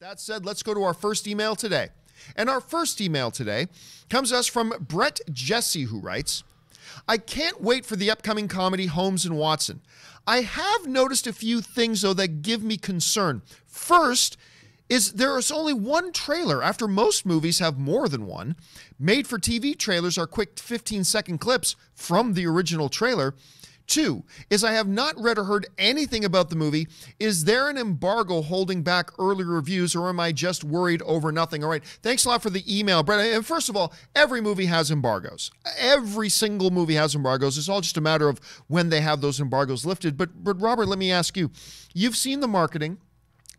That said, let's go to our first email today. And our first email today comes to us from Brett Jesse, who writes, I can't wait for the upcoming comedy Holmes and Watson. I have noticed a few things, though, that give me concern. First is there is only one trailer after most movies have more than one. Made-for-TV trailers are quick 15-second clips from the original trailer. Two is I have not read or heard anything about the movie. Is there an embargo holding back early reviews, or am I just worried over nothing? All right, thanks a lot for the email, Brett. And first of all, every movie has embargoes. Every single movie has embargoes. It's all just a matter of when they have those embargoes lifted. But Robert, let me ask you, you've seen the marketing.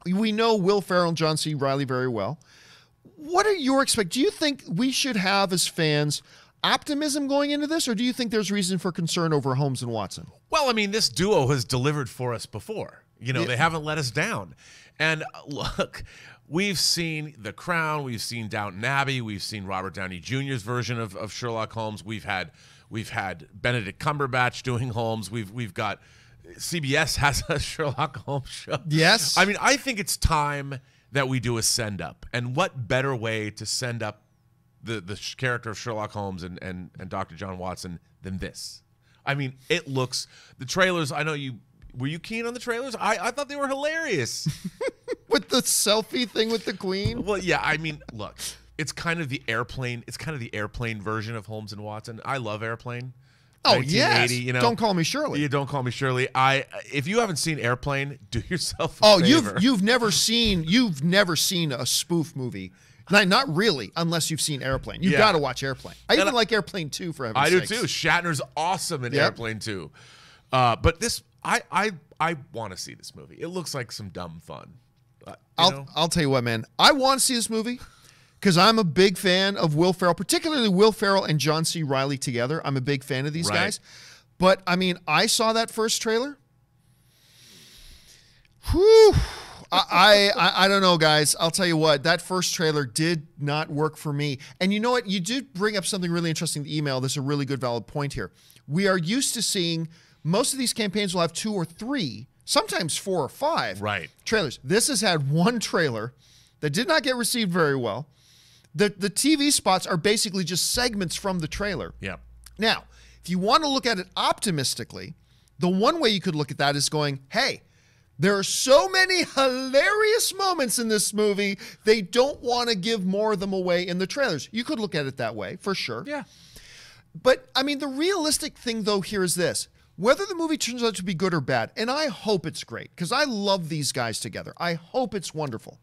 We know Will Ferrell and John C. Reilly very well. What are your expectations? Do you think we should have, as fans, optimism going into this, or do you think there's reason for concern over Holmes and Watson? Well, I mean, this duo has delivered for us before. You know, they haven't let us down. And look, we've seen The Crown, we've seen Downton Abbey, we've seen Robert Downey Jr.'s version of Sherlock Holmes. We've had Benedict Cumberbatch doing Holmes. We've got CBS has a Sherlock Holmes show. Yes. I mean, I think it's time that we do a send up. And what better way to send up the character of Sherlock Holmes and Dr. John Watson than this? I mean, it looks, the trailers, I know were you keen on the trailers? I thought they were hilarious. With the selfie thing with the Queen? Well, yeah, I mean, look, it's kind of the airplane version of Holmes and Watson. I love Airplane. Oh, yes. You know, Don't Call Me Shirley. You Don't Call Me Shirley. If you haven't seen Airplane, do yourself a favor. You've never seen a spoof movie. Not really, unless you've seen Airplane. You've got to watch Airplane. I even like Airplane 2, for heaven's sakes. I do too. Shatner's awesome in Airplane 2. But this, I want to see this movie. It looks like some dumb fun. I'll tell you what, man. I want to see this movie because I'm a big fan of Will Ferrell, particularly Will Ferrell and John C. Reilly together. I'm a big fan of these guys. But, I mean, I saw that first trailer. Whew. I don't know, guys. I'll tell you what, that first trailer did not work for me. And you know what? You did bring up something really interesting in the email. This is a really good, valid point here. We are used to seeing most of these campaigns will have 2 or 3, sometimes 4 or 5 trailers. This has had one trailer that did not get received very well. The TV spots are basically just segments from the trailer. Yeah. Now, if you want to look at it optimistically, the one way you could look at that is going, hey, there are so many hilarious moments in this movie, they don't want to give more of them away in the trailers. You could look at it that way, for sure. Yeah. But, I mean, the realistic thing, though, here is this. Whether the movie turns out to be good or bad, and I hope it's great, because I love these guys together. I hope it's wonderful.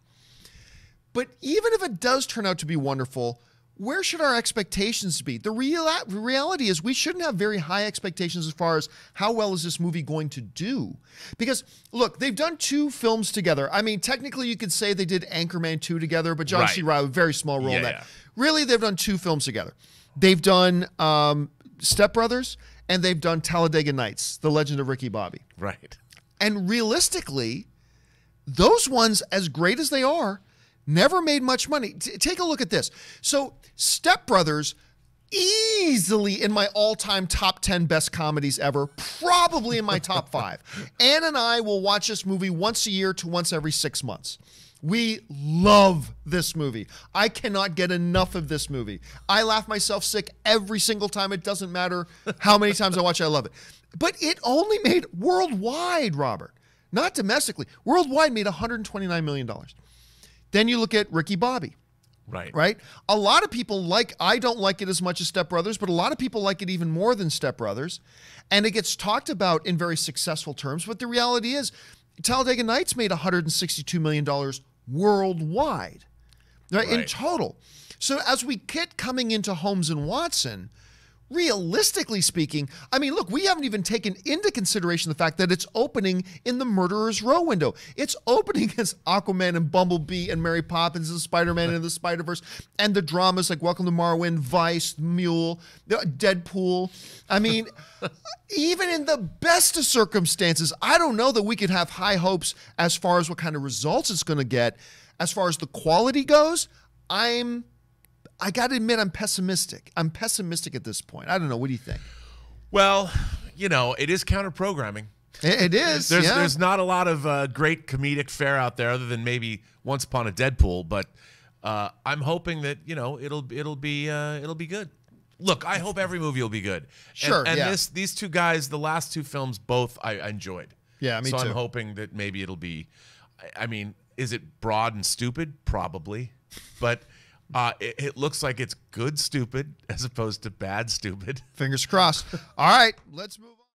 But even if it does turn out to be wonderful, where should our expectations be? The reality is we shouldn't have very high expectations as far as how well is this movie going to do. Because, look, they've done 2 films together. I mean, technically you could say they did Anchorman 2 together, but John C. Reilly, very small role in that. Yeah. Really, they've done 2 films together. They've done Step Brothers, and they've done Talladega Nights, The Legend of Ricky Bobby. Right. And realistically, those ones, as great as they are, never made much money. Take a look at this. So, Step Brothers, easily in my all-time top 10 best comedies ever, probably in my top 5. Ann and I will watch this movie once a year to once every 6 months. We love this movie. I cannot get enough of this movie. I laugh myself sick every single time. It doesn't matter how many times I watch it. I love it. But it only made worldwide, Robert, not domestically. Worldwide made $129 million. Then you look at Ricky Bobby. Right? A lot of people I don't like it as much as Step Brothers, but a lot of people like it even more than Step Brothers. And it gets talked about in very successful terms. But the reality is, Talladega Nights made $162 million worldwide, right? In total. So as we get coming into Holmes and Watson, realistically speaking, I mean, look, we haven't even taken into consideration the fact that it's opening in the Murderer's Row window. It's opening as Aquaman and Bumblebee and Mary Poppins and Spider-Man and the Spider-Verse and the dramas like Welcome to Marwen, Vice, Mule, Deadpool. I mean, even in the best of circumstances, I don't know that we could have high hopes as far as what kind of results it's going to get. As far as the quality goes, I got to admit, I'm pessimistic. I'm pessimistic at this point. I don't know. What do you think? Well, you know, it is counter-programming. It is. There's not a lot of great comedic fare out there other than maybe Once Upon a Deadpool, but I'm hoping that it'll be good. Look, I hope every movie will be good. Sure. And these two guys, the last two films, both I enjoyed. Yeah, me too. So I'm hoping that maybe it'll be. I mean, is it broad and stupid? Probably, but it looks like it's good stupid as opposed to bad stupid. Fingers crossed. All right, let's move.